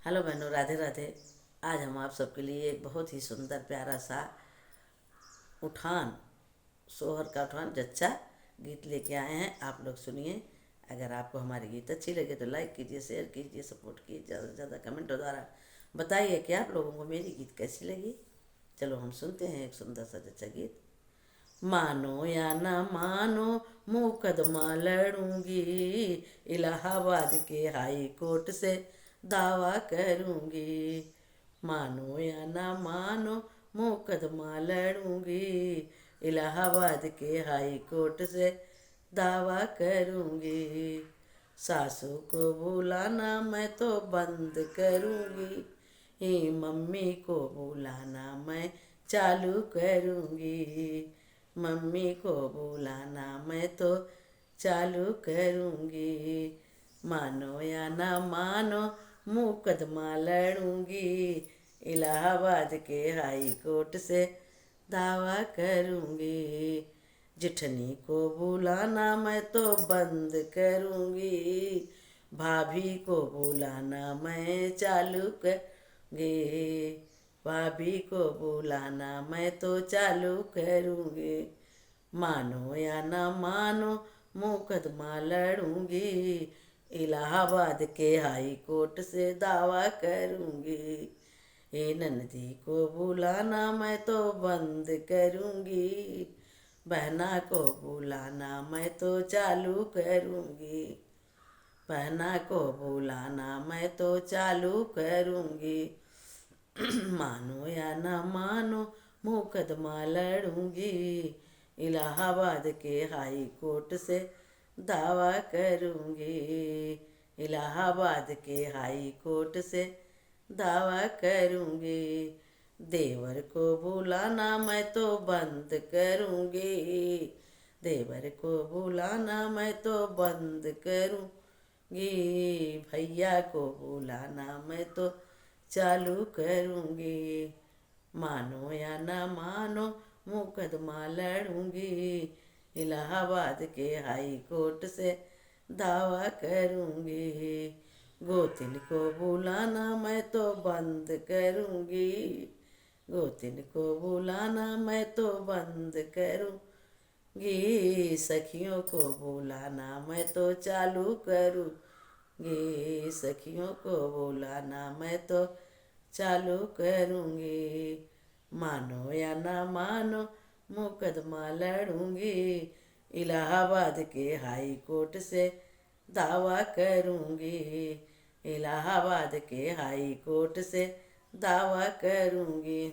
Hello बहनों, राधे राधे। आज हम आप सबके लिए एक बहुत ही सुंदर प्यारा सा उठान, सोहर का उठान जच्चा गीत लेके आए हैं। आप लोग सुनिए। अगर आपको हमारे गीत अच्छी लगे तो लाइक कीजिए, शेयर कीजिए, सपोर्ट कीजिए, ज़्यादा से ज़्यादा कमेंटों द्वारा बताइए कि आप लोगों को मेरी गीत कैसी लगी। चलो हम सुनते हैं एक सुंदर सा जच्चा गीत। मानो या ना मानो, मुकदमा लड़ूंगी, इलाहाबाद के हाई कोर्ट से दावा करूंगी। मानो या ना मानो, मुकदमा लड़ूंगी, इलाहाबाद के हाई कोर्ट से दावा करूंगी। सासू को बुलाना मैं तो बंद करूंगी, ही मम्मी को बुलाना मैं चालू करूंगी। मम्मी को बुलाना मैं तो चालू करूंगी। मानो या ना मानो, मुकदमा लड़ूंगी, इलाहाबाद के हाई कोर्ट से दावा करूंगी। जिठनी को बुलाना मैं तो बंद करूंगी, भाभी को बुलाना मैं चालू करूंगी। भाभी को बुलाना मैं तो चालू करूंगी। मानो या ना मानो, मुकदमा लड़ूंगी, इलाहाबाद के हाई कोर्ट से दावा करूंगी। ए नंदी को बुलाना मैं तो बंद करूंगी, बहना को बुलाना मैं तो चालू करूंगी। बहना को बुलाना मैं तो चालू करूंगी। मानो या ना मानो, मुकदमा लड़ूंगी, इलाहाबाद के हाई कोर्ट से दावा करूंगी। इलाहाबाद के हाई कोर्ट से दावा करूंगी। देवर को बुलाना मैं तो बंद करूंगी, देवर को बुलाना मैं तो बंद करूंगी। भैया को बुलाना मैं तो चालू करूंगी। मानो या ना मानो, मुकदमा लड़ूंगी, इलाहाबाद के हाई कोर्ट से दावा करूंगी। गोतिन को बुलाना मैं तो बंद करूंगी, गोतिन को बुलाना मैं तो बंद करूंगी। सखियों को बुलाना मैं तो चालू करूंगी, सखियों को बुलाना मैं तो चालू करूंगी। मानो या ना मानो, मुकदमा लड़ूंगी, इलाहाबाद के हाई कोर्ट से दावा करूंगी। इलाहाबाद के हाई कोर्ट से दावा करूंगी।